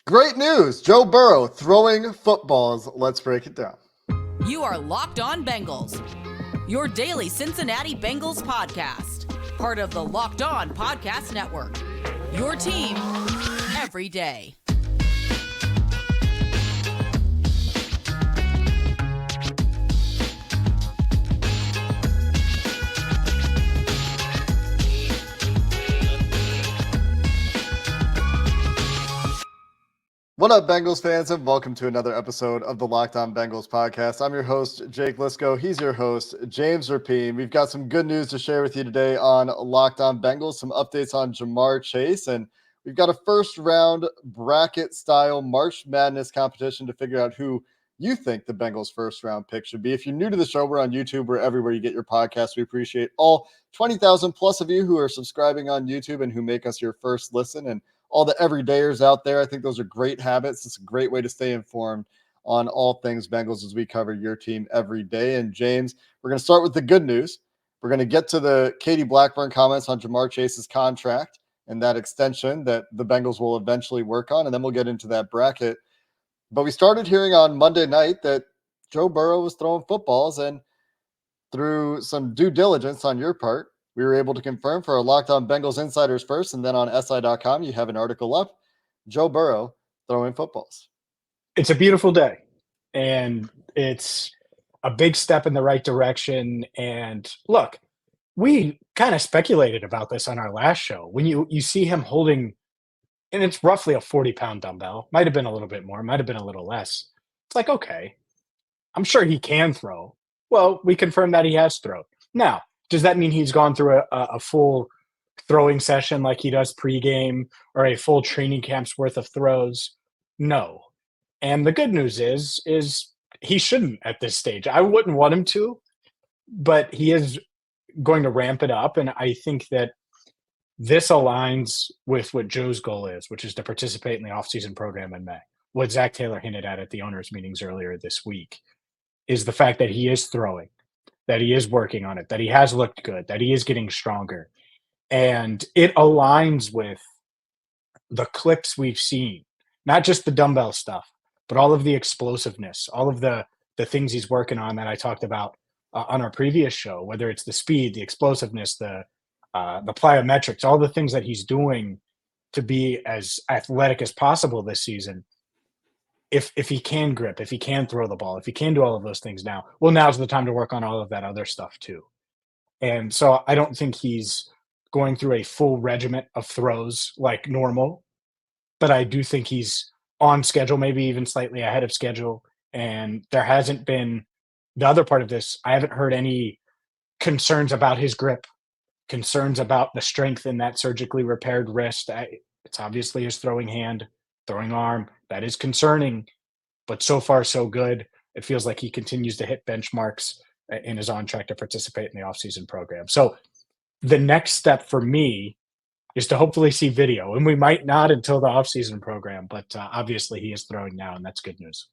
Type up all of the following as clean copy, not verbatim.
Great news. Joe Burrow throwing footballs. Let's break it down. You are Locked On Bengals, your daily Cincinnati Bengals podcast. Part of the Locked On Podcast Network, your team every day. What up, Bengals fans, and welcome to another episode of the Locked On Bengals podcast. I'm your host, Jake Lisco. He's your host, James Rapine. We've got some good news to share with you today on Locked On Bengals, some updates on Jamar Chase, and we've got a first-round bracket-style March Madness competition to figure out who you think the Bengals' first-round pick should be. If you're new to the show, we're on YouTube. We're everywhere you get your podcast. We appreciate all 20,000 plus of you who are subscribing on YouTube and who make us your first listen, and all the everydayers out there. I think those are great habits. It's a great way to stay informed on all things Bengals as we cover your team every day. And James, we're going to start with the good news. We're going to get to the Katie Blackburn comments on Jamar Chase's contract and that extension that the Bengals will eventually work on, and then we'll get into that bracket. But we started hearing on Monday night that Joe Burrow was throwing footballs, and through some due diligence on your part, we were able to confirm for our Locked On Bengals insiders first, and then on SI.com, you have an article up. Joe Burrow throwing footballs. It's a beautiful day, and it's a big step in the right direction. And look, we kind of speculated about this on our last show. When you see him holding, and it's roughly a 40-pound dumbbell, might have been a little bit more, might have been a little less. It's like, okay, I'm sure he can throw. Well, we confirmed that he has thrown. Now, does that mean he's gone through a full throwing session like he does pregame or a full training camp's worth of throws? No. And the good news is he shouldn't at this stage. I wouldn't want him to, but he is going to ramp it up. And I think that this aligns with what Joe's goal is, which is to participate in the offseason program in May. What Zach Taylor hinted at the owners' meetings earlier this week is the fact that he is throwing, that he is working on it, that he has looked good, that he is getting stronger. And it aligns with the clips we've seen, not just the dumbbell stuff, but all of the explosiveness, all of the things he's working on that I talked about on our previous show, whether it's the speed, the explosiveness, the plyometrics, all the things that he's doing to be as athletic as possible this season. If he can grip, if he can throw the ball, if he can do all of those things now, well, now's the time to work on all of that other stuff too. And so I don't think he's going through a full regiment of throws like normal, but I do think he's on schedule, maybe even slightly ahead of schedule. And there hasn't been the other part of this. I haven't heard any concerns about his grip, concerns about the strength in that surgically repaired wrist. It's obviously his throwing hand, throwing arm. That is concerning, but so far so good. It feels like he continues to hit benchmarks and is on track to participate in the offseason program. So the next step for me is to hopefully see video, and we might not until the offseason program, but obviously he is throwing now, and that's good news.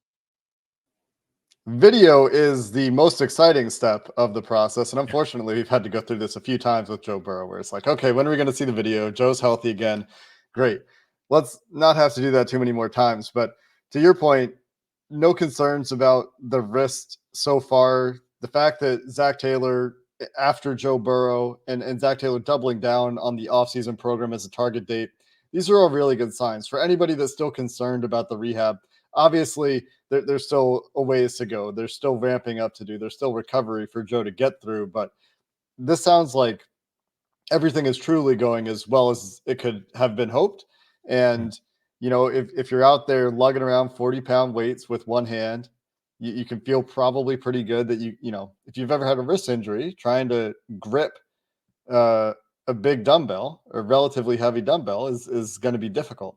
Video is the most exciting step of the process, and unfortunately, we've had to go through this a few times with Joe Burrow, where it's like, okay, when are we going to see the video? Joe's healthy again. Great. Let's not have to do that too many more times. But to your point, no concerns about the wrist so far. The fact that Zach Taylor, after Joe Burrow, and Zach Taylor doubling down on the offseason program as a target date, these are all really good signs. For anybody that's still concerned about the rehab, obviously there's still a ways to go. There's still ramping up to do. There's still recovery for Joe to get through. But this sounds like everything is truly going as well as it could have been hoped. And, you know, if you're out there lugging around 40-pound weights with one hand, you can feel probably pretty good that, you know, if you've ever had a wrist injury, trying to grip a big dumbbell or relatively heavy dumbbell is going to be difficult.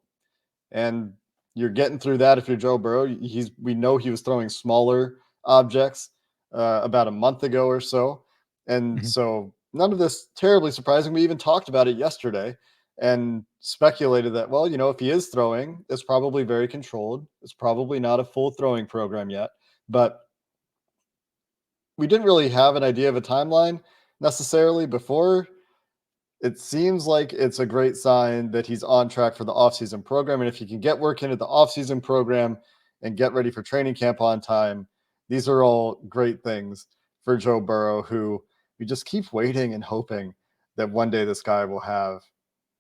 And you're getting through that if you're Joe Burrow. We know he was throwing smaller objects about a month ago or so. And so none of this terribly surprising. We even talked about it yesterday and speculated that, well, you know, if he is throwing, it's probably very controlled. It's probably not a full throwing program yet, but we didn't really have an idea of a timeline necessarily before it seems like it's a great sign that he's on track for the offseason program. And if he can get work into the offseason program and get ready for training camp on time, these are all great things for Joe Burrow, who we just keep waiting and hoping that one day this guy will have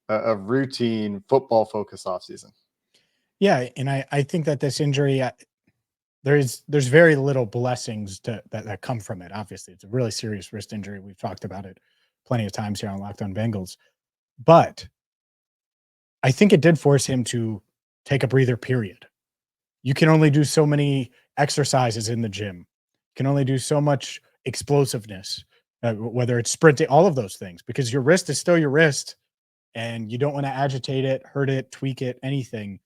a routine football focused offseason. Yeah. And I think that this injury, there's very little blessings that come from it. Obviously, it's a really serious wrist injury. We've talked about it plenty of times here on Locked On Bengals, but I think it did force him to take a breather, period. You can only do so many exercises in the gym. You can only do so much explosiveness, whether it's sprinting, all of those things, because your wrist is still your wrist and you don't want to agitate it, hurt it, tweak it, anything.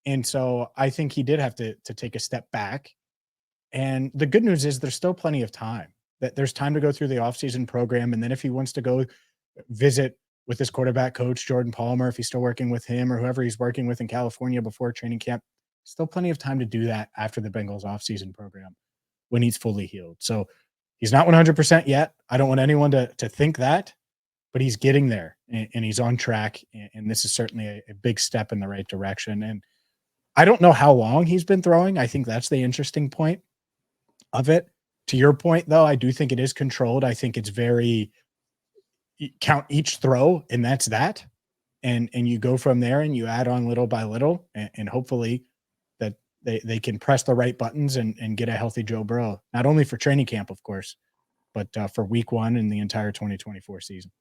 And so I think he did have to take a step back. And the good news is there's still plenty of time. That there's time to go through the offseason program. And then if he wants to go visit with his quarterback coach, Jordan Palmer, if he's still working with him or whoever he's working with in California before training camp, still plenty of time to do that after the Bengals offseason program when he's fully healed. So he's not 100% yet. I don't want anyone to think that, but he's getting there and he's on track. And this is certainly a big step in the right direction. And I don't know how long he's been throwing. I think that's the interesting point of it. To your point, though, I do think it is controlled. I think it's very count each throw, and that's that. And you go from there and you add on little by little, and hopefully that they can press the right buttons and get a healthy Joe Burrow, not only for training camp, of course, but for week 1 and the entire 2024 season.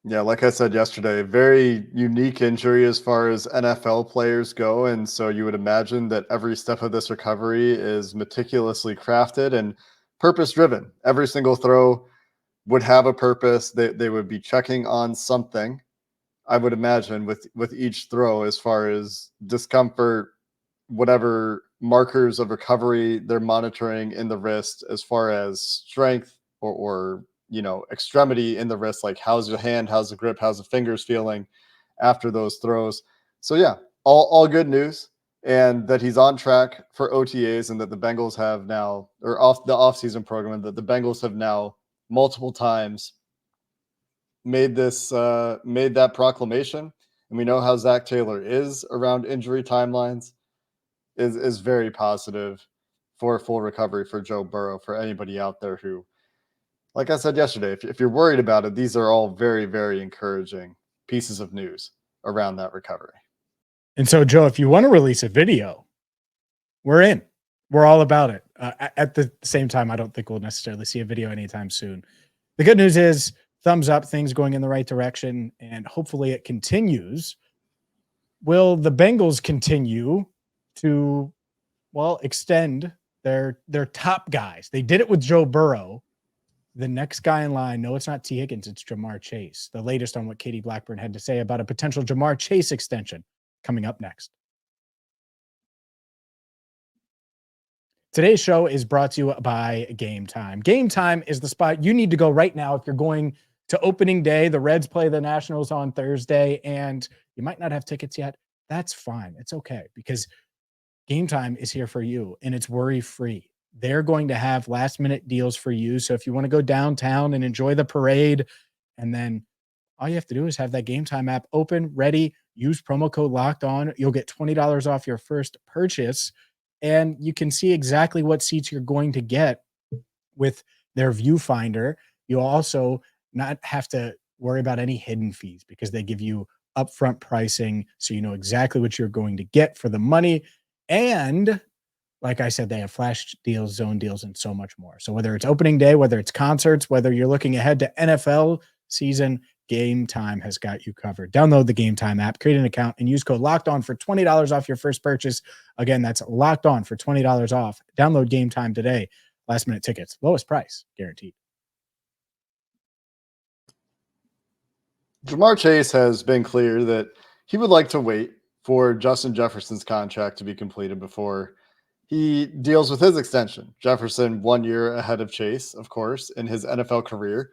Yeah, like I said yesterday, very unique injury as far as NFL players go. And so you would imagine that every step of this recovery is meticulously crafted and purpose-driven. Every single throw would have a purpose. They would be checking on something, I would imagine, with each throw as far as discomfort, whatever markers of recovery they're monitoring in the wrist as far as strength or extremity in the wrist, like how's your hand, how's the grip, how's the fingers feeling after those throws. So yeah, all good news, and that he's on track for OTAs, and that the Bengals have now, or off the offseason program, and that the Bengals have now multiple times made that proclamation. And we know how Zach Taylor is around injury timelines, is very positive for a full recovery for Joe Burrow, for anybody out there who, like I said yesterday, if you're worried about it, these are all very, very encouraging pieces of news around that recovery. And so, Joe, if you want to release a video, we're in. We're all about it. At the same time, I don't think we'll necessarily see a video anytime soon. The good news is thumbs up, things going in the right direction, and hopefully it continues. Will the Bengals continue to, extend their top guys? They did it with Joe Burrow. The next guy in line, no, it's not T. Higgins, it's Jamar Chase. The latest on what Katie Blackburn had to say about a potential Jamar Chase extension coming up next. Today's show is brought to you by Gametime. Gametime is the spot you need to go right now if you're going to opening day. The Reds play the Nationals on Thursday, and you might not have tickets yet. That's fine. It's okay, because Gametime is here for you, and it's worry-free. They're going to have last-minute deals for you. So if you want to go downtown and enjoy the parade, and then all you have to do is have that Gametime app open, ready, use promo code Locked On. You'll get $20 off your first purchase, and you can see exactly what seats you're going to get with their viewfinder. You'll also not have to worry about any hidden fees because they give you upfront pricing, so you know exactly what you're going to get for the money. And like I said, they have flash deals, zone deals, and so much more. So whether it's opening day, whether it's concerts, whether you're looking ahead to NFL season, Gametime has got you covered. Download the Gametime app, create an account, and use code Locked On for $20 off your first purchase. Again, that's Locked On for $20 off. Download Gametime today. Last minute tickets, lowest price guaranteed. Jamar Chase has been clear that he would like to wait for Justin Jefferson's contract to be completed before he deals with his extension. Jefferson 1 year ahead of Chase, of course, in his NFL career.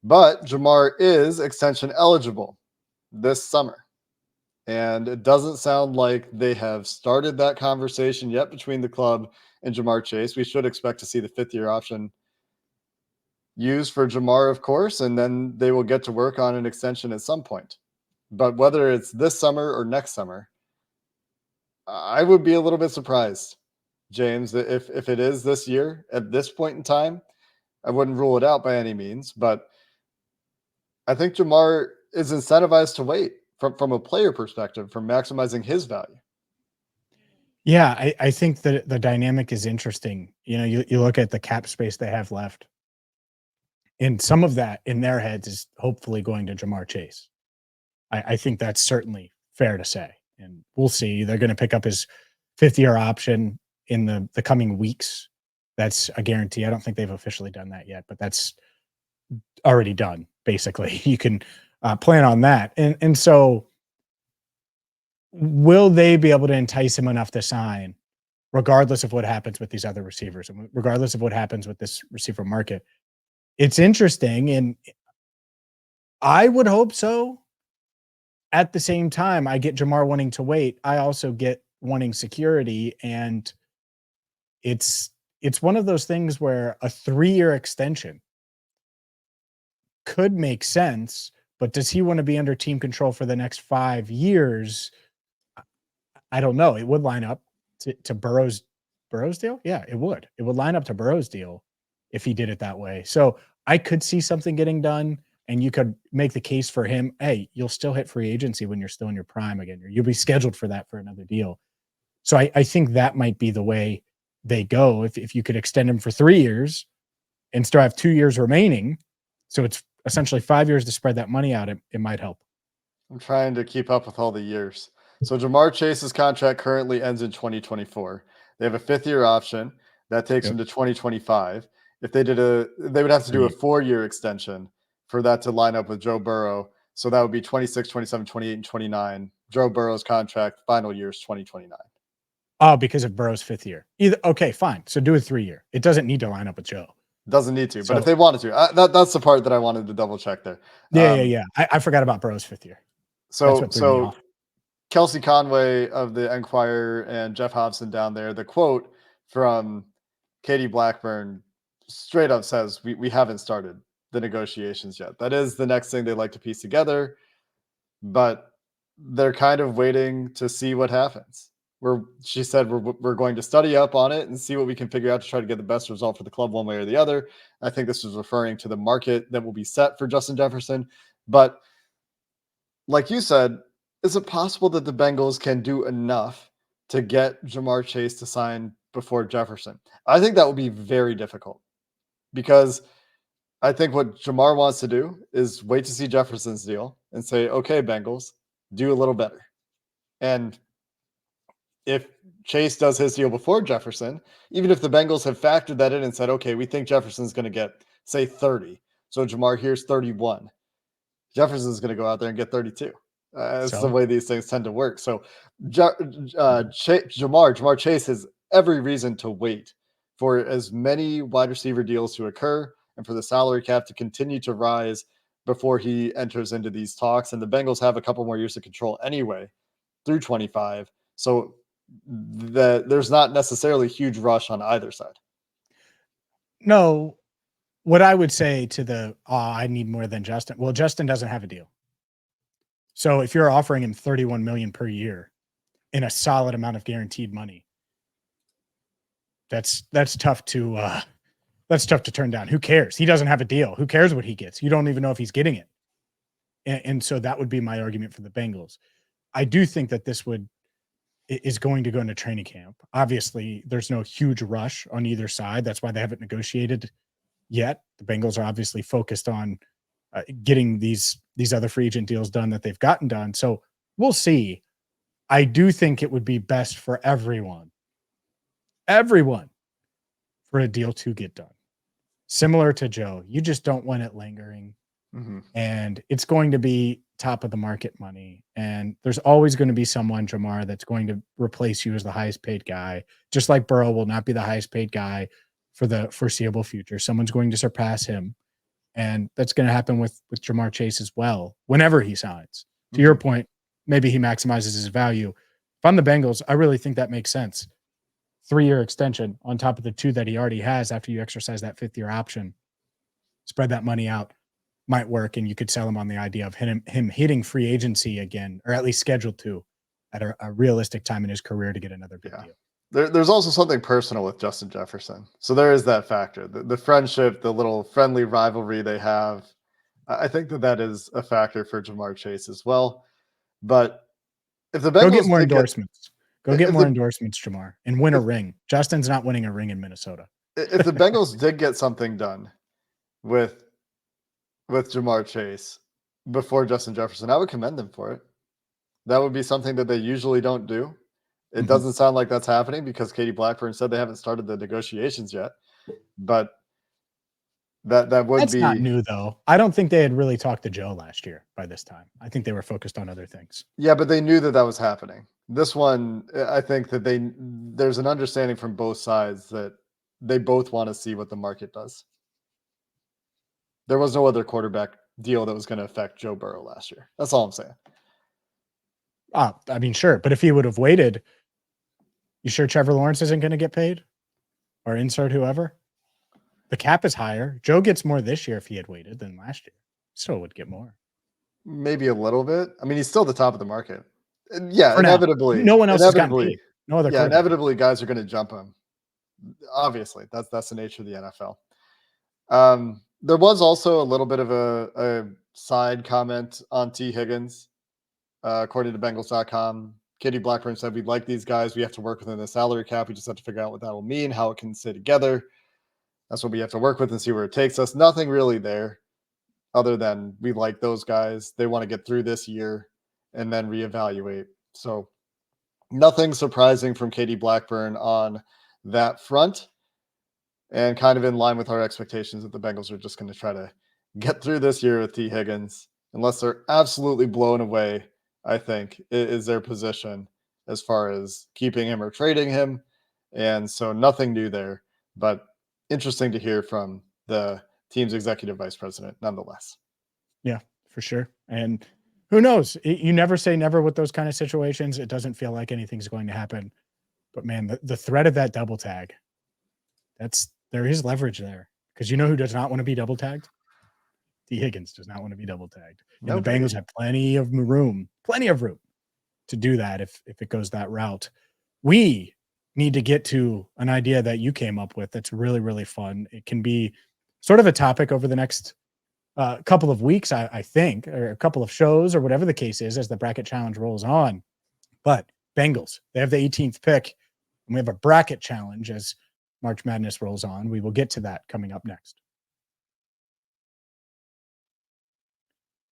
But Jamar is extension eligible this summer. And it doesn't sound like they have started that conversation yet between the club and Jamar Chase. We should expect to see the 5th-year option used for Jamar, of course, and then they will get to work on an extension at some point. But whether it's this summer or next summer, I would be a little bit surprised, James, if it is this year at this point in time. I wouldn't rule it out by any means, but I think Jamar is incentivized to wait from a player perspective, from maximizing his value. Yeah, I think that the dynamic is interesting. You know, you look at the cap space they have left, and some of that in their heads is hopefully going to Jamar Chase. I think that's certainly fair to say. And we'll see. They're going to pick up his 5th-year option in the coming weeks. That's a guarantee. I don't think they've officially done that yet, but that's already done, basically. You can plan on that. And so will they be able to entice him enough to sign, regardless of what happens with these other receivers and regardless of what happens with this receiver market? It's interesting, and I would hope so. At the same time, I get Jamar wanting to wait. I also get wanting security, and it's one of those things where a 3-year extension could make sense, but does he want to be under team control for the next 5 years? I don't know. It would line up to Burrow's deal. Yeah, it would. It would line up to Burrow's deal if he did it that way. So I could see something getting done, and you could make the case for him. Hey, you'll still hit free agency when you're still in your prime again. You'll be scheduled for that for another deal. So I think that might be the way they go. If you could extend him for 3 years and still have 2 years remaining, so it's essentially 5 years to spread that money out, it might help. I'm trying to keep up with all the years. So Jamar Chase's contract currently ends in 2024. They have a 5th-year option that takes him to 2025. If they they would have to do a 4-year extension for that to line up with Joe Burrow. So that would be 26, 27, 28, and 29. Joe Burrow's contract final year is 2029. Oh, because of Burrow's 5th year. Okay, fine. So do a 3-year. It doesn't need to line up with Joe. Doesn't need to, but if they wanted to, that's the part that I wanted to double check there. Yeah. I forgot about Burrow's 5th year. So Kelsey Conway of the Enquirer and Jeff Hobson down there, the quote from Katie Blackburn straight up says, we haven't started the negotiations yet. That is the next thing they like to piece together, but they're kind of waiting to see what happens. She said we're going to study up on it and see what we can figure out to try to get the best result for the club one way or the other. I think this was referring to the market that will be set for Justin Jefferson. But like you said, is it possible that the Bengals can do enough to get Jamar Chase to sign before Jefferson? I think that would be very difficult, because I think what Jamar wants to do is wait to see Jefferson's deal and say, okay, Bengals, do a little better. And if Chase does his deal before Jefferson, even if the Bengals have factored that in and said, okay, we think Jefferson's going to get, say, 30. So Jamar, here's 31. Jefferson's going to go out there and get 32. That's the way these things tend to work. So Jamar Chase has every reason to wait for as many wide receiver deals to occur and for the salary cap to continue to rise before he enters into these talks. And the Bengals have a couple more years to control anyway through 25. So there's not necessarily a huge rush on either side. No, what I would say to I need more than Justin. Well, Justin doesn't have a deal. So if you're offering him $31 million per year in a solid amount of guaranteed money, that's tough to turn down. Who cares? He doesn't have a deal. Who cares what he gets? You don't even know if he's getting it. And so that would be my argument for the Bengals. I do think that this is going to go into training camp. Obviously, there's no huge rush on either side. That's why they haven't negotiated yet. The Bengals are obviously focused on getting these other free agent deals done that they've gotten done. So we'll see. I do think it would be best for everyone for a deal to get done. Similar to Joe, you just don't want it lingering. Mm-hmm. And it's going to be top of the market money. And there's always going to be someone, Jamar, that's going to replace you as the highest paid guy, just like Burrow will not be the highest paid guy for the foreseeable future. Someone's going to surpass him. And that's going to happen with Jamar Chase as well, whenever he signs. To your point, maybe he maximizes his value. If I'm the Bengals, I really think that makes sense. 3-year extension on top of the 2 that he already has after you exercise that 5th-year option. spread that money out might work, and you could sell him on the idea of him hitting free agency again, or at least scheduled to, at a realistic time in his career to get another big deal. There's also something personal with Justin Jefferson. So there is that factor. The friendship, the little friendly rivalry they have. I think that is a factor for Jamar Chase as well. But if the Bengals go get more endorsements, endorsements, Jamar, and win a ring. Justin's not winning a ring in Minnesota. If the Bengals did get something done with Jamar Chase before Justin Jefferson, I would commend them for it. That would be something that they usually don't do. It doesn't sound like that's happening because Katie Blackburn said they haven't started the negotiations yet. But that's not new, though. I don't think they had really talked to Joe last year by this time. I think they were focused on other things. Yeah, but they knew that was happening. This one, I think that there's an understanding from both sides that they both want to see what the market does. There was no other quarterback deal that was going to affect Joe Burrow last year. That's all I'm saying. I mean, sure. But if he would have waited, you sure Trevor Lawrence isn't going to get paid? Or insert whoever? The cap is higher. Joe gets more this year if he had waited than last year. Still would get more. Maybe a little bit. I mean, he's still the top of the market. Yeah, For inevitably. No one else has gotten paid. No other. Yeah, inevitably guys are going to jump him. Obviously, that's the nature of the NFL. There was also a little bit of a side comment on T. Higgins. According to Bengals.com, Katie Blackburn said, "We'd like these guys. We have to work within the salary cap. We just have to figure out what that will mean, how it can stay together. That's what we have to work with and see where it takes us." Nothing really there other than we like those guys. They want to get through this year and then reevaluate. So nothing surprising from Katie Blackburn on that front, and kind of in line with our expectations that the Bengals are just going to try to get through this year with T. Higgins, unless they're absolutely blown away. I think is their position as far as keeping him or trading him. And so nothing new there, but interesting to hear from the team's executive vice president nonetheless. Yeah, for sure. And who knows? You never say never with those kind of situations. It doesn't feel like anything's going to happen. But man, the threat of that double tag, there is leverage there. Because you know who does not want to be double tagged? T. Higgins does not want to be double tagged. And the Bengals have plenty of room to do that if it goes that route. We need to get to an idea that you came up with that's really, really fun. It can be sort of a topic over the next couple of weeks, I think, or a couple of shows or whatever the case is as the bracket challenge rolls on. But Bengals, they have the 18th pick, and we have a bracket challenge as March Madness rolls on. We will get to that coming up next.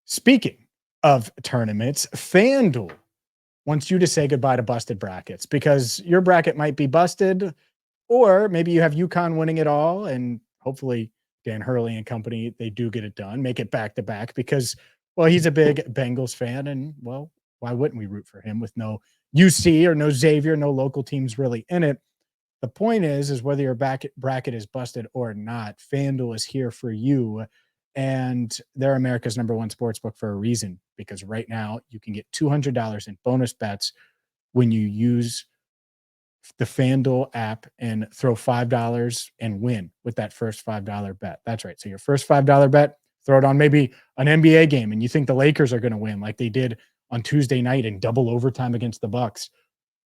Speaking of tournaments, FanDuel wants you to say goodbye to busted brackets because your bracket might be busted, or maybe you have UConn winning it all, and hopefully Dan Hurley and company, they do get it done, make it back-to-back because, well, he's a big Bengals fan, and, well, why wouldn't we root for him with no UC or no Xavier, no local teams really in it? The point is whether your bracket is busted or not, FanDuel is here for you. And they're America's #1 sportsbook for a reason, because right now you can get $200 in bonus bets when you use the FanDuel app and throw $5 and win with that first $5 bet. That's right. So your first $5 bet, throw it on maybe an NBA game and you think the Lakers are going to win like they did on Tuesday night in double overtime against the Bucks.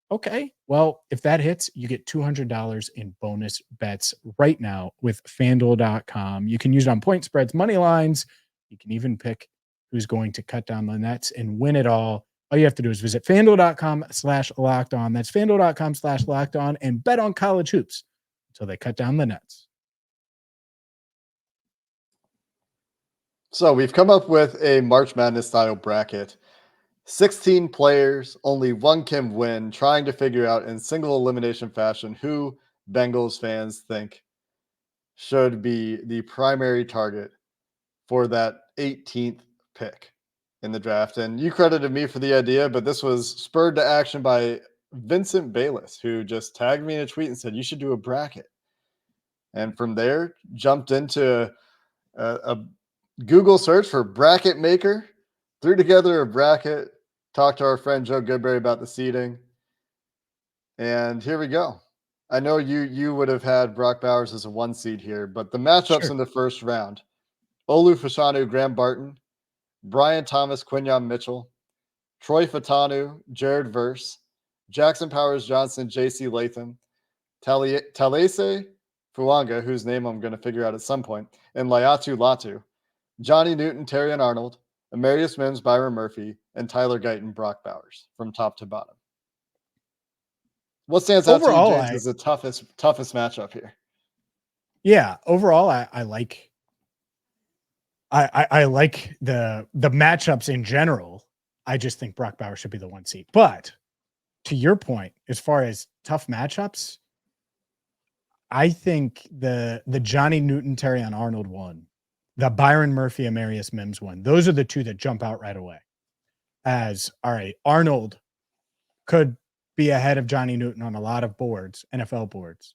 Okay, well, if that hits, you get $200 in bonus bets right now with FanDuel.com. You can use it on point spreads, money lines. You can even pick who's going to cut down the nets and win it all. All you have to do is visit FanDuel.com/lockedon. That's FanDuel.com/lockedon and bet on college hoops until they cut down the nets. So we've come up with a March Madness style bracket. 16 players, only one can win, trying to figure out in single elimination fashion who Bengals fans think should be the primary target for that 18th pick in the draft. And you credited me for the idea, but this was spurred to action by Vincent Bayless, who just tagged me in a tweet and said, you should do a bracket. And from there, jumped into a Google search for bracket maker, threw together a bracket, talked to our friend Joe Goodberry about the seeding, and here we go. I know you would have had Brock Bowers as a 1 seed here, but the matchups in the first round, Olu Fashanu, Gran Barton, Brian Thomas, Quinyon Mitchell, Troy Fatanu, Jared Verse, Jackson Powers Johnson, JC Latham, Talese Fuanga, whose name I'm going to figure out at some point, and Layatu Latu, Johnny Newton, Terrion Arnold, Amarius Mims, Byron Murphy, and Tyler Guyton, Brock Bowers from top to bottom. What stands out Overall, to you, James, is the toughest matchup here? Yeah, overall, I like the matchups in general. I just think Brock Bowers should be the 1 seed. But to your point, as far as tough matchups, I think the Johnny Newton, Terrion Arnold one, the Byron Murphy, Amarius Mims one, those are the two that jump out right away. As, all right, Arnold could be ahead of Johnny Newton on a lot of boards, NFL boards.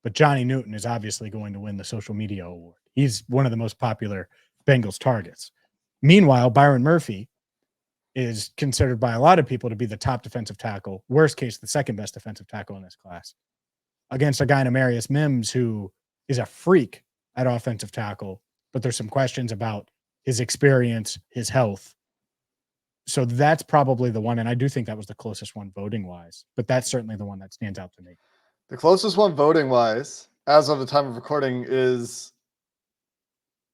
But Johnny Newton is obviously going to win the social media award. He's one of the most popular Bengals targets. Meanwhile, Byron Murphy is considered by a lot of people to be the top defensive tackle, worst case, the second best defensive tackle in this class, against a guy in Amarius Mims who is a freak at offensive tackle, but there's some questions about his experience, his health. So that's probably the one, and I do think that was the closest one voting-wise, but that's certainly the one that stands out to me. The closest one voting-wise, as of the time of recording, is,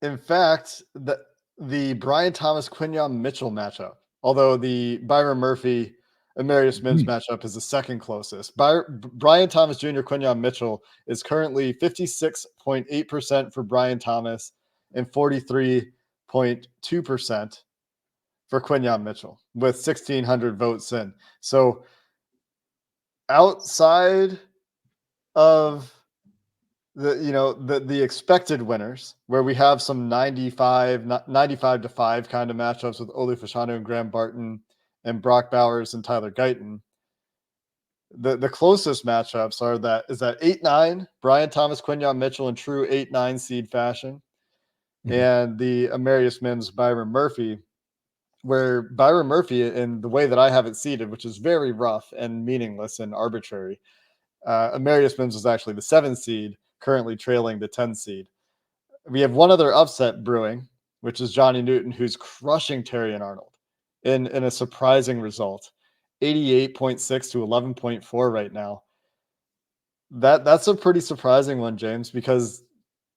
in fact, the Brian Thomas Quinyon Mitchell matchup. Although the Byron Murphy Amarius Mims matchup is the second closest. Brian Thomas Jr. Quinyon Mitchell is currently 56.8% for Brian Thomas and 43.2% for Quinyon Mitchell, with 1,600 votes in. So outside of the expected winners, where we have some 95 to 5 kind of matchups with Olu Fashanu and Graham Barton and Brock Bowers and Tyler Guyton, the closest matchups is that 8-9 Brian Thomas, Quinyon Mitchell in true 8-9 seed fashion, and the Amarius Mims, Byron Murphy, where Byron Murphy, in the way that I have it seeded, which is very rough and meaningless and arbitrary, Amarius Mims was actually the 7 seed, currently trailing the 10 seed. We have one other upset brewing, which is Johnny Newton, who's crushing Terrion Arnold in a surprising result, 88.6 to 11.4 right now. That's a pretty surprising one, James, because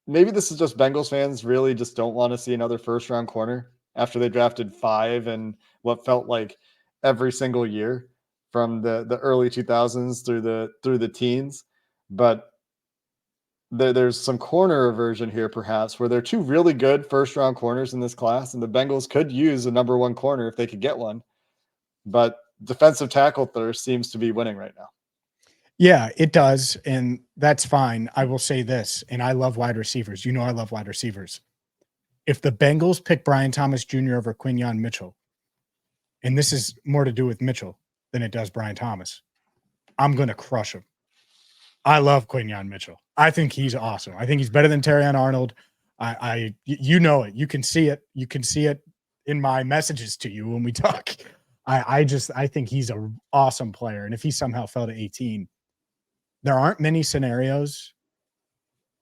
maybe this is just Bengals fans really just don't want to see another first round corner after they drafted 5 in what felt like every single year from the early 2000s through the teens. But there's some corner aversion here, perhaps, where there are 2 really good first round corners in this class, and the Bengals could use a number 1 corner if they could get one. But defensive tackle thirst seems to be winning right now. Yeah, it does. And that's fine. I will say this, and I love wide receivers. You know, I love wide receivers. If the Bengals pick Brian Thomas Jr. over Quinyon Mitchell, and this is more to do with Mitchell than it does Brian Thomas, I'm going to crush him. I love Quinyon Mitchell. I think he's awesome. I think he's better than Terrion Arnold. You know it. You can see it. You can see it in my messages to you when we talk. I think he's an awesome player. And if he somehow fell to 18, there aren't many scenarios.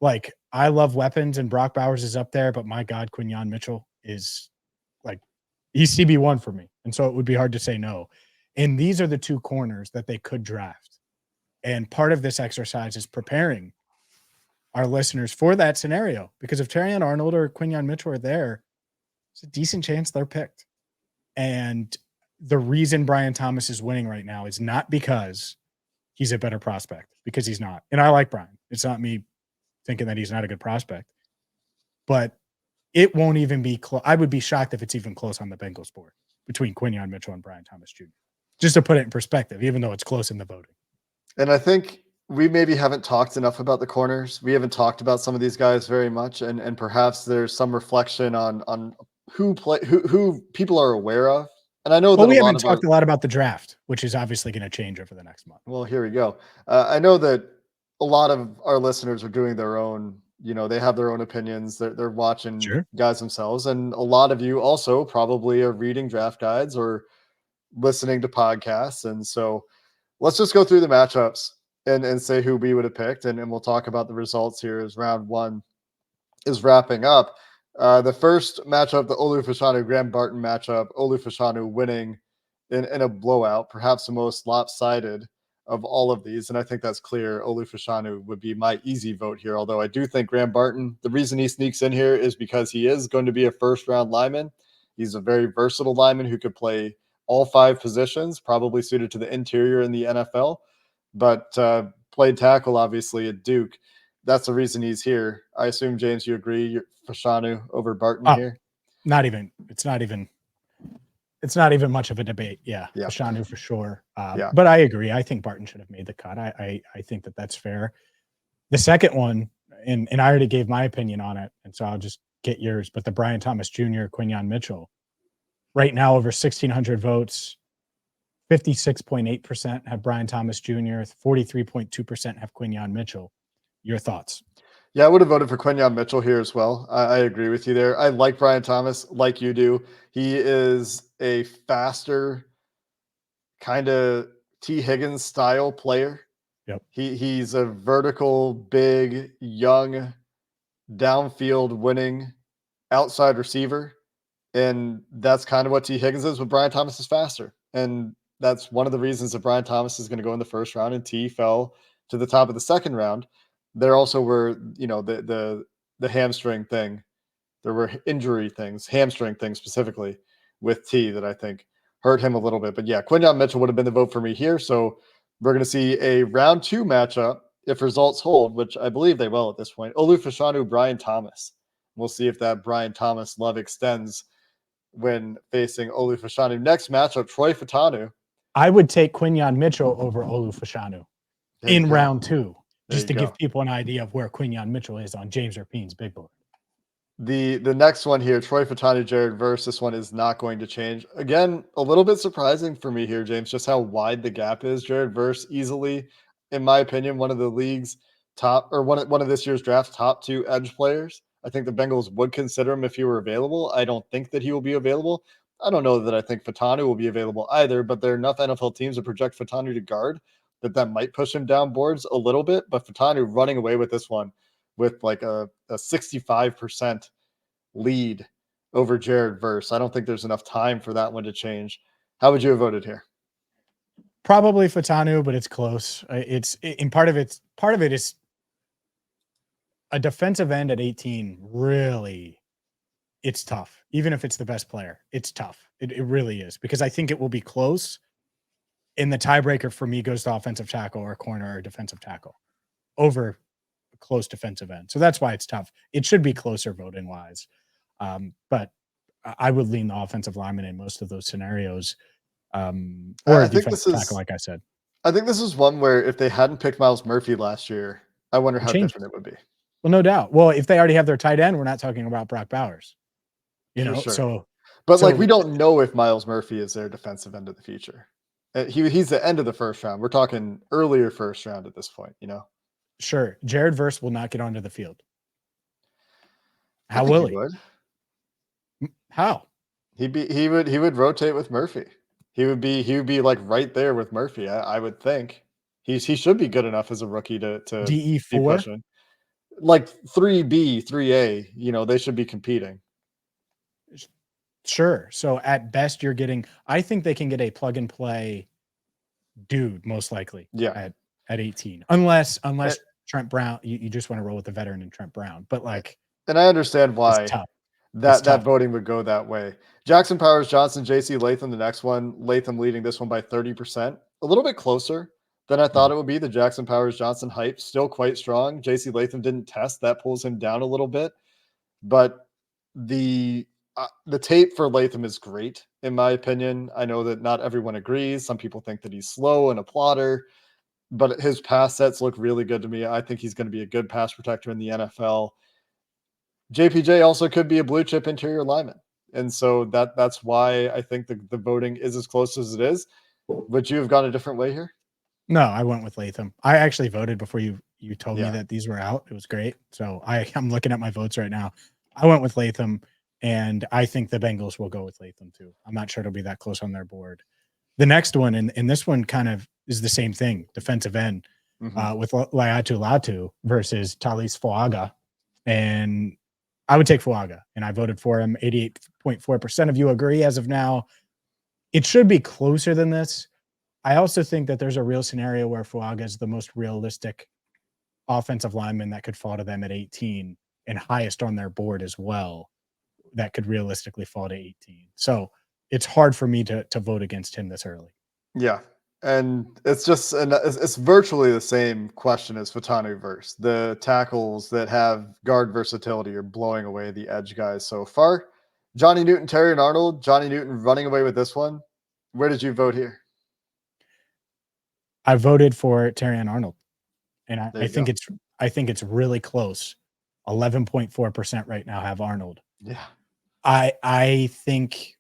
Like, I love weapons and Brock Bowers is up there, but my God, Quinyon Mitchell is like, he's CB1 for me. And so it would be hard to say no. And these are the 2 corners that they could draft. And part of this exercise is preparing our listeners for that scenario, because if Terrion Arnold or Quinyon Mitchell are there, it's a decent chance they're picked. And the reason Brian Thomas is winning right now is not because he's a better prospect, because he's not. And I like Brian. It's not me thinking that he's not a good prospect, but it won't even be close. I would be shocked if it's even close on the Bengals board between Quinyon Mitchell and Brian Thomas Jr., just to put it in perspective, even though it's close in the voting. And I think we maybe haven't talked enough about the corners. We haven't talked about some of these guys very much, and perhaps there's some reflection on who people are aware of. And I know that we haven't talked a lot about the draft, which is obviously going to change over the next month. Well, here we go. I know that a lot of our listeners are doing their own, they have their own opinions. They're watching guys themselves. And a lot of you also probably are reading draft guides or listening to podcasts. And so let's just go through the matchups and say who we would have picked. And we'll talk about the results here as round 1 is wrapping up. The first matchup, the Olu Fashanu Gran Barton matchup, Olu Fashanu winning in a blowout, perhaps the most lopsided of all of these. And I think that's clear. Olu Fashanu would be my easy vote here. Although I do think Gran Barton, the reason he sneaks in here is because he is going to be a first round lineman. He's a very versatile lineman who could play all 5 positions, probably suited to the interior in the NFL, but played tackle, obviously, at Duke. That's the reason he's here. I assume, James, you agree. You're Fashanu over Barton here? It's not even much of a debate. Yeah. Fashanu for sure. But I agree. I think Barton should have made the cut. I think that's fair. The second one, and I already gave my opinion on it, and so I'll just get yours, but the Brian Thomas Jr., Quinton Mitchell, right now over 1,600 votes, 56.8% have Brian Thomas Jr., 43.2% have Quinton Mitchell. Your thoughts? Yeah, I would have voted for Quinton Mitchell here as well. I agree with you there. I like Brian Thomas like you do. He is a faster kind of T. Higgins style player. Yep. He's a vertical, big, young, downfield winning outside receiver. And that's kind of what T. Higgins is, but Brian Thomas is faster. And that's one of the reasons that Brian Thomas is going to go in the first round and T fell to the top of the second round. There also were, the hamstring thing. There were injury things, hamstring things specifically with T that I think hurt him a little bit. But yeah, Quinton Mitchell would have been the vote for me here. So we're going to see a round 2 matchup if results hold, which I believe they will at this point. Olu Fashanu, Brian Thomas. We'll see if that Brian Thomas love extends when facing Olu Fashanu. Next matchup, Troy Fautanu. I would take Quinton Mitchell over Olu Fashanu in round 2. Just to give people an idea of where Quinton Mitchell is on James Rapin's big board. The next one here, Troy Fautanu, Jared Verse. This one is not going to change. Again, a little bit surprising for me here, James, just how wide the gap is. Jared Verse easily, in my opinion, one of the league's top, or one of this year's draft's top 2 edge players. I think the Bengals would consider him if he were available. I don't think that he will be available. I don't know that I think Fautanu will be available either, but there are enough NFL teams to project Fautanu to guard that might push him down boards a little bit. But Fautanu running away with this one with like a 65% lead over Jared Verse. I don't think there's enough time for that one to change. How would you have voted here? Probably Fautanu, but it's close. Part of it is a defensive end at 18. Really, it's tough. Even if it's the best player, it's tough. It really is, because I think it will be close. And the tiebreaker for me goes to offensive tackle or corner or defensive tackle over a close defensive end. So that's why it's tough. It should be closer voting wise. But I would lean the offensive lineman in most of those scenarios. Or defensive tackle, like I said. I think this is one where if they hadn't picked Myles Murphy last year, I wonder how different it would be. Well, no doubt. Well, if they already have their tight end, we're not talking about Brock Bowers. Sure. But we don't know if Myles Murphy is their defensive end of the future. He's the end of the first round. We're talking earlier first round at this point, Sure. Jared Verse will not get onto the field. How will he? How? He would rotate with Murphy. He would be like right there with Murphy. I would think he should be good enough as a rookie to DE4, like 3B, 3A. They should be competing. Sure. So at best, you're getting. I think they can get a plug and play dude most likely. Yeah. At 18, unless Trent Brown. You just want to roll with the veteran and Trent Brown, but and I understand why that voting would go that way. Jackson Powers Johnson, JC Latham, the next one. Latham leading this one by 30%. A little bit closer than I thought it would be. The Jackson Powers Johnson hype still quite strong. JC Latham didn't test. That pulls him down a little bit. But the tape for Latham is great, in my opinion. I know that not everyone agrees. Some people think that he's slow and a plotter, but his pass sets look really good to me. I think he's going to be a good pass protector in the NFL. JPJ also could be a blue chip interior lineman. And so that's why I think the voting is as close as it is. Would you have gone a different way here? No, I went with Latham. I actually voted before you told me that these were out. It was great. So I'm looking at my votes right now. I went with Latham, and I think the Bengals will go with Latham too. I'm not sure it'll be that close on their board. The next one, and this one kind of is the same thing, defensive end, with Laiatu Latu versus Talis Foaga. And I would take Fuaga, and I voted for him. 88.4% of you agree as of now. It should be closer than this. I also think that there's a real scenario where Fuaga is the most realistic offensive lineman that could fall to them at 18 and highest on their board as well, that could realistically fall to 18. So it's hard for me to vote against him this early. Yeah. And it's virtually the same question as Fatanu verse. The tackles that have guard versatility are blowing away the edge guys so far. Johnny Newton, Terry and Arnold. Johnny Newton running away with this one. Where did you vote here? I voted for Terry and Arnold, and There I you think go. it's really close. 11.4% right now have Arnold. Yeah. I think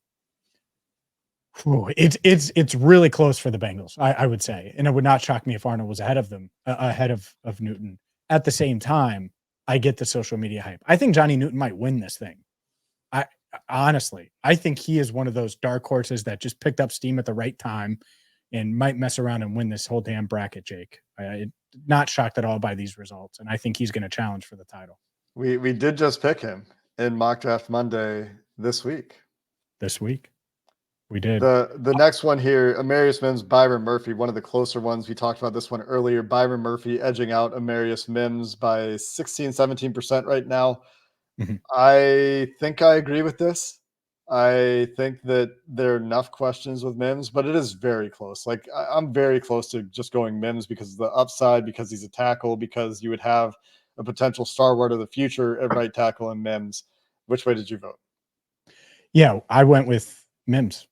it's really close for the Bengals, I would say. And it would not shock me if Arnold was ahead of them, ahead of Newton. At the same time, I get the social media hype. I think Johnny Newton might win this thing. Honestly, I think he is one of those dark horses that just picked up steam at the right time and might mess around and win this whole damn bracket, Jake. Not shocked at all by these results. And I think he's going to challenge for the title. We did just pick him in Mock Draft Monday this week. We did. The next one here, Amarius Mims, Byron Murphy, one of the closer ones. We talked about this one earlier. Byron Murphy edging out Amarius Mims by 16, 17% right now. Mm-hmm. I think I agree with this. I think that there are enough questions with Mims, but it is very close. Like I'm very close to just going Mims because of the upside, because he's a tackle, because you would have a potential stalwart of the future at right tackle in Mims. Which way did you vote? Yeah, I went with Mims.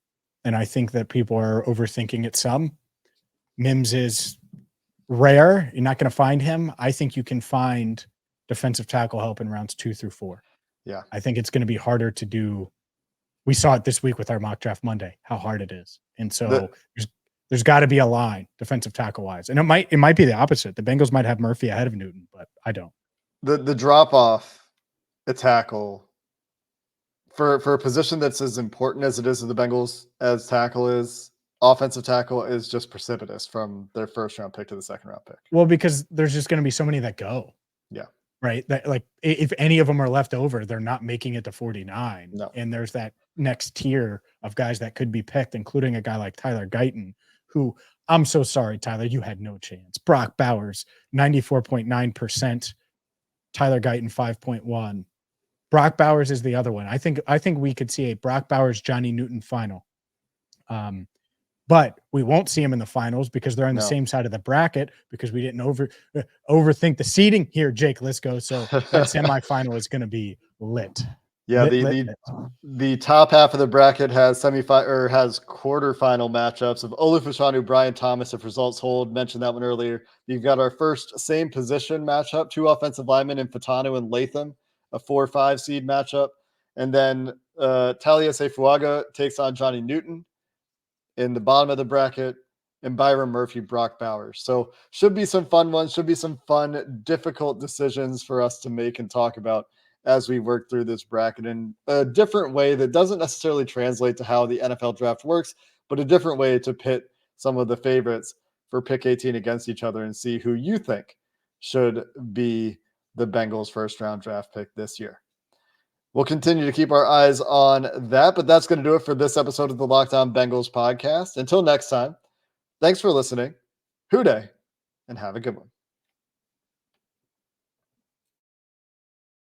And I think that people are overthinking it some. Mims is rare. You're not going to find him. I think you can find defensive tackle help in rounds 2 through 4. Yeah. I think it's going to be harder to do. We saw it this week with our mock draft Monday, how hard it is. And so there's got to be a line defensive tackle wise. And it might be the opposite. The Bengals might have Murphy ahead of Newton, but I don't. The drop off a tackle for a position that's as important as it is to the Bengals as tackle is, offensive tackle is just precipitous from their first round pick to the second round pick. Well, because there's just going to be so many that go. Yeah. Right. That like if any of them are left over, they're not making it to 49. No. And there's that next tier of guys that could be picked, including a guy like Tyler Guyton, who I'm so sorry, Tyler, you had no chance. Brock Bowers, 94.9%. Tyler Guyton, 5.1. Brock Bowers is the other one. I think we could see a Brock Bowers, Johnny Newton final. But we won't see him in the finals because they're on the same side of the bracket because we didn't overthink the seeding here, Jake Lisco. So that semifinal is going to be lit. Yeah, the top half of the bracket has has quarterfinal matchups of Olufushanu, Brian Thomas, if results hold. Mentioned that one earlier. You've got our first same position matchup, 2 offensive linemen in Fatanu and Latham, a 4-5 seed matchup. And then Taliese Fuaga takes on Johnny Newton in the bottom of the bracket, and Byron Murphy, Brock Bowers. So should be some fun ones, should be some fun, difficult decisions for us to make and talk about as we work through this bracket in a different way that doesn't necessarily translate to how the NFL draft works, but a different way to pit some of the favorites for pick 18 against each other and see who you think should be the Bengals first round draft pick this year. We'll continue to keep our eyes on that, but that's going to do it for this episode of the Locked On Bengals podcast. Until next time, thanks for listening. Hoo day, and have a good one.